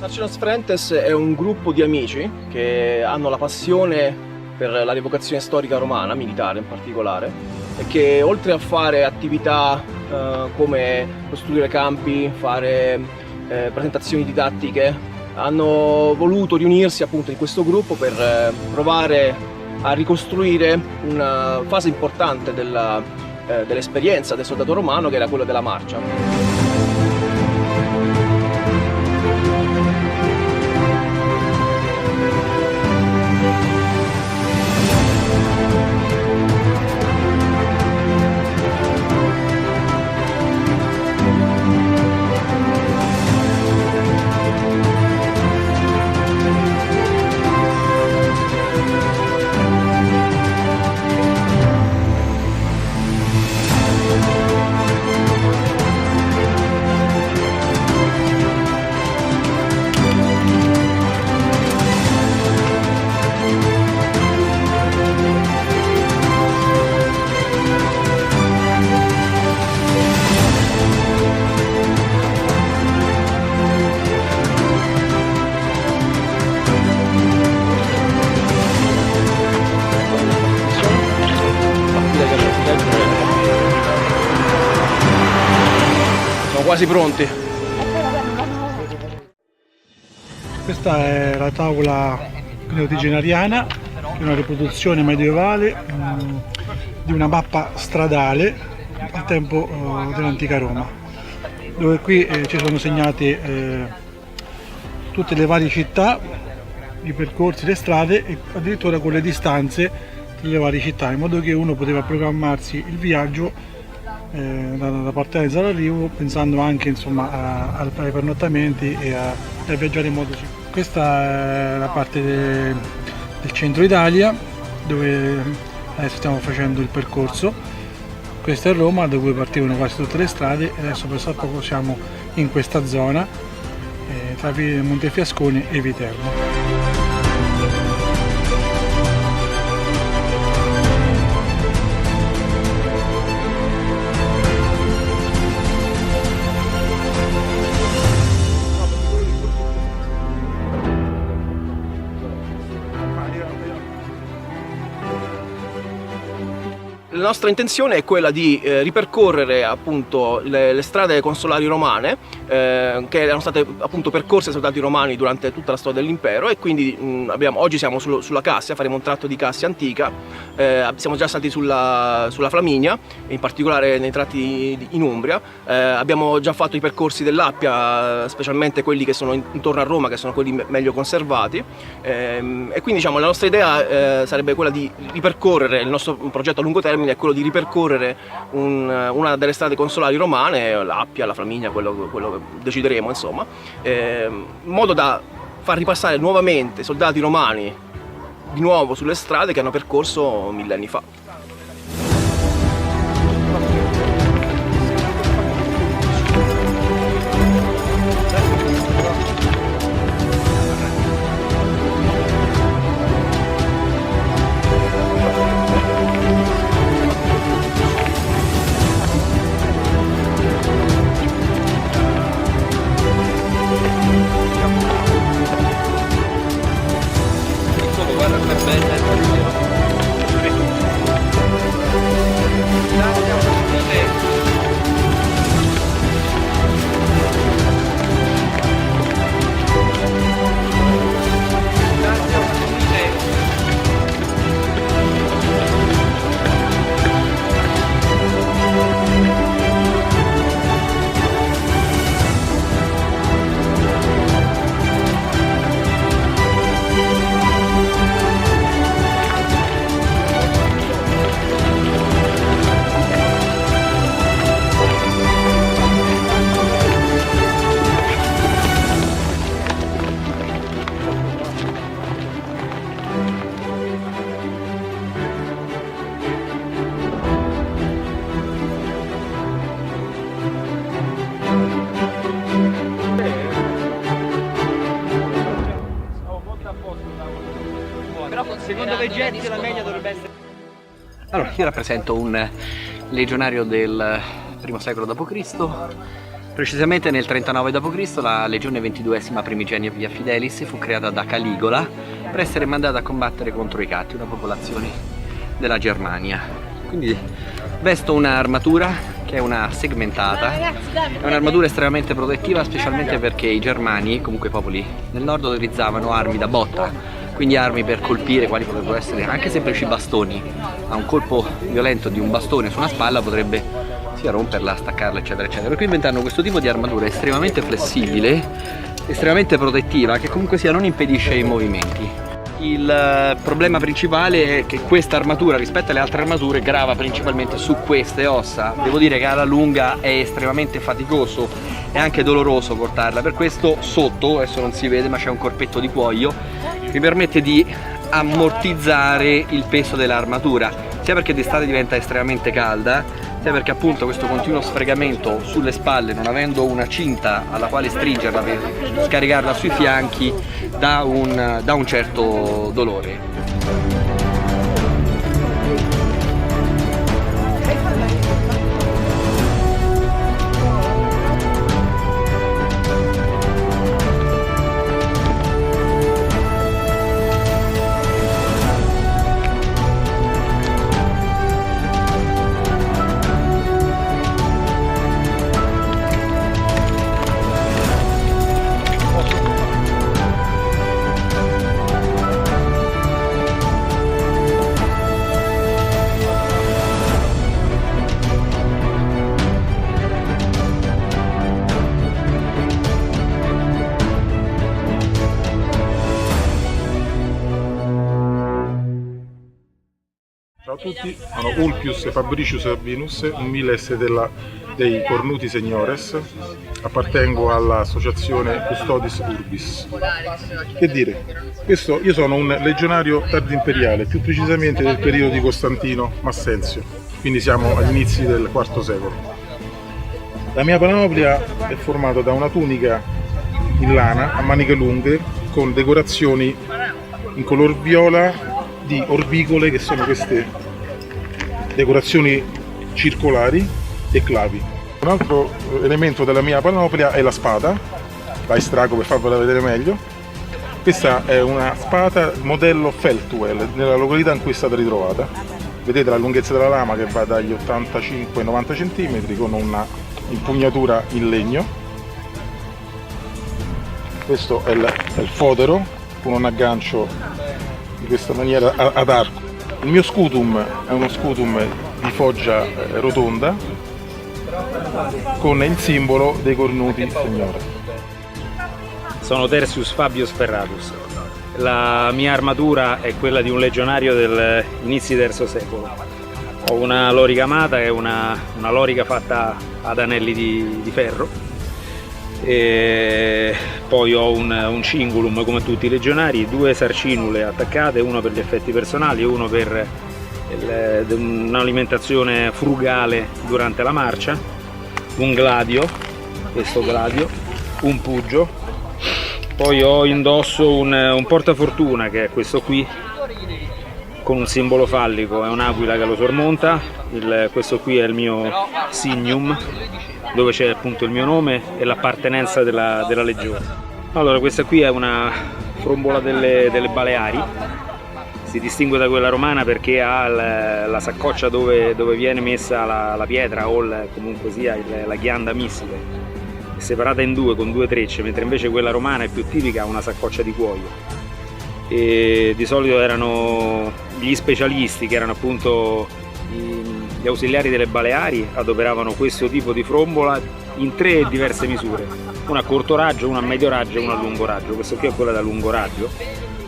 Sarcenos Frentes è un gruppo di amici che hanno la passione per la rievocazione storica romana, militare in particolare, e che oltre a fare attività come costruire campi, fare presentazioni didattiche, hanno voluto riunirsi appunto in questo gruppo per provare a ricostruire una fase importante dell'esperienza del soldato romano, che era quella della marcia. Siamo quasi pronti. Questa è la tavola neotigenariana, che è una riproduzione medievale di una mappa stradale al tempo dell'antica Roma, dove qui ci sono segnate tutte le varie città, i percorsi, le strade e addirittura con le distanze delle varie città, in modo che uno poteva programmarsi il viaggio da partenza all'arrivo, pensando anche insomma ai pernottamenti e a viaggiare in modo sicuro. Questa è la parte del centro Italia, dove adesso stiamo facendo il percorso. Questa è Roma, da cui partivano quasi tutte le strade, e adesso per poco siamo in questa zona tra Montefiascone e Viterbo. La nostra intenzione è quella di ripercorrere appunto le strade consolari romane che erano state appunto percorse dai soldati romani durante tutta la storia dell'impero, e quindi oggi siamo sulla Cassia, faremo un tratto di Cassia antica, siamo già stati sulla Flaminia, in particolare nei tratti in Umbria, abbiamo già fatto i percorsi dell'Appia, specialmente quelli che sono intorno a Roma, che sono quelli meglio conservati, e quindi diciamo la nostra idea sarebbe quella di ripercorrere, il nostro progetto a lungo termine è quello di ripercorrere una delle strade consolari romane, l'Appia, la Flaminia, quello che decideremo insomma, in modo da far ripassare nuovamente i soldati romani di nuovo sulle strade che hanno percorso millenni fa. Secondo Vegetti la media dovrebbe essere... Allora, io rappresento un legionario del I secolo d.C., Precisamente nel 39 d.C. la legione 22esima primigenia Via Fidelis fu creata da Caligola per essere mandata a combattere contro i Catti, una popolazione della Germania. Quindi vesto un'armatura che è una segmentata, è un'armatura estremamente protettiva, specialmente perché i germani, comunque i popoli del nord, utilizzavano armi da botta, quindi armi per colpire, quali potrebbero essere anche semplici bastoni. A un colpo violento di un bastone su una spalla potrebbe sia romperla, staccarla, eccetera eccetera. Per cui inventano questo tipo di armatura estremamente flessibile, estremamente protettiva, che comunque sia non impedisce i movimenti. Il problema principale è che questa armatura rispetto alle altre armature grava principalmente su queste ossa. Devo dire che alla lunga è estremamente faticoso e anche doloroso portarla, per questo sotto, adesso non si vede ma c'è un corpetto di cuoio, mi permette di ammortizzare il peso dell'armatura, sia perché d'estate diventa estremamente calda, sia perché appunto questo continuo sfregamento sulle spalle, non avendo una cinta alla quale stringerla per scaricarla sui fianchi, dà un certo dolore. Ciao a tutti, sono Ulpius Fabricius Albinus, un miles dei Cornuti Seniores, appartengo all'associazione Custodis Urbis. Che dire, io sono un legionario tardimperiale, più precisamente del periodo di Costantino Massenzio, quindi siamo agli inizi del IV secolo. La mia panoplia è formata da una tunica in lana a maniche lunghe con decorazioni in color viola di orbicole, che sono queste decorazioni circolari, e clavi. Un altro elemento della mia panoplia è la spada, la estraggo per farvela vedere meglio. Questa è una spada modello Feltwell, nella località in cui è stata ritrovata. Vedete la lunghezza della lama che va dagli 85 ai 90 cm con una impugnatura in legno. Questo è il fodero con un aggancio di questa maniera ad arco. Il mio scutum è uno scutum di foggia rotonda con il simbolo dei Cornuti Signore. Sono Tertius Fabius Ferratus. La mia armatura è quella di un legionario del inizi terzo secolo. Ho una lorica amata, che è una lorica fatta ad anelli di ferro. E poi ho un cingulum come tutti i legionari, 2 sarcinule attaccate, uno per gli effetti personali e uno per un'alimentazione frugale durante la marcia, un gladio, questo gladio, un pugio, poi ho indosso un portafortuna, che è questo qui con un simbolo fallico, è un'aquila che lo sormonta. Questo qui è il mio signum, dove c'è appunto il mio nome e l'appartenenza della legione. Allora, questa qui è una frombola delle Baleari, si distingue da quella romana perché ha la saccoccia dove viene messa la pietra o comunque sia la ghianda missile, è separata in due con 2 trecce, mentre invece quella romana è più tipica, ha una saccoccia di cuoio. E di solito erano gli specialisti, che erano appunto gli ausiliari delle Baleari, adoperavano questo tipo di frombola in 3 diverse misure, una a corto raggio, una a medio raggio e una a lungo raggio. Questo qui è quella da lungo raggio,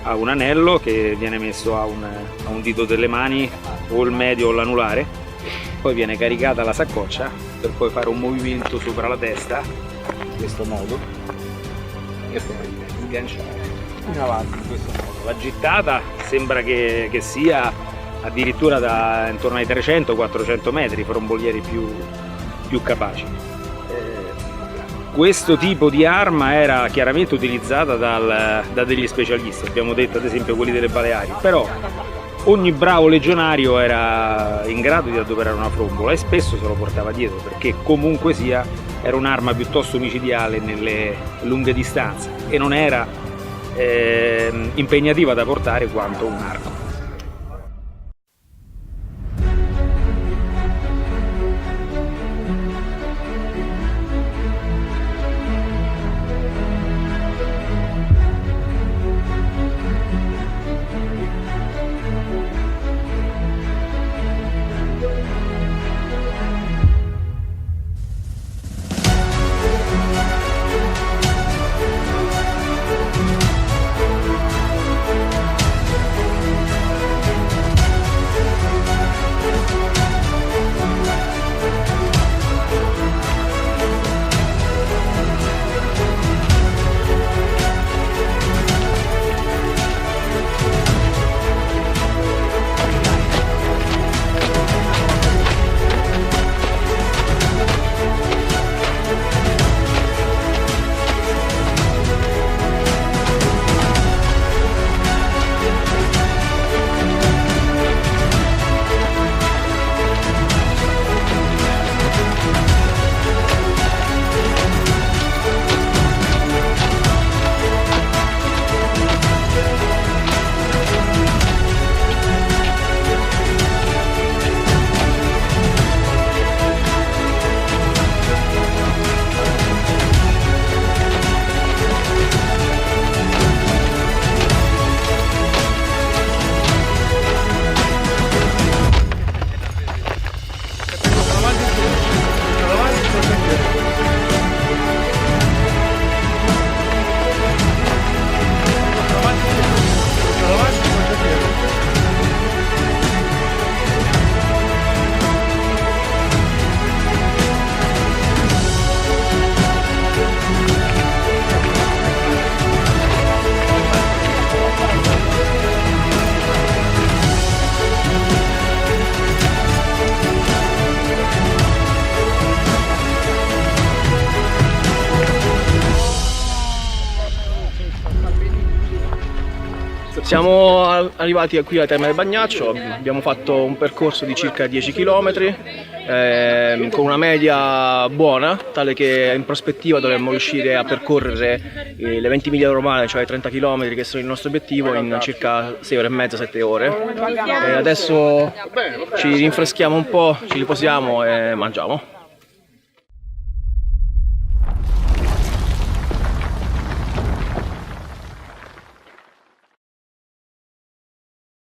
ha un anello che viene messo a un dito delle mani, o il medio o l'anulare, poi viene caricata la saccoccia per poi fare un movimento sopra la testa in questo modo e poi sganciare in avanti in questo modo. La gittata sembra che sia addirittura intorno ai 300-400 metri, frombolieri più capaci. Questo tipo di arma era chiaramente utilizzata da degli specialisti, abbiamo detto ad esempio quelli delle Baleari, però ogni bravo legionario era in grado di adoperare una frombola e spesso se lo portava dietro, perché comunque sia era un'arma piuttosto micidiale nelle lunghe distanze e non era impegnativa da portare quanto un arco. Siamo arrivati qui alla Terma del Bagnaccio, abbiamo fatto un percorso di circa 10 km con una media buona, tale che in prospettiva dovremmo riuscire a percorrere le 20 miglia romane, cioè 30 km che sono il nostro obiettivo, in circa 6 ore e mezza, 7 ore. Adesso ci rinfreschiamo un po', ci riposiamo e mangiamo.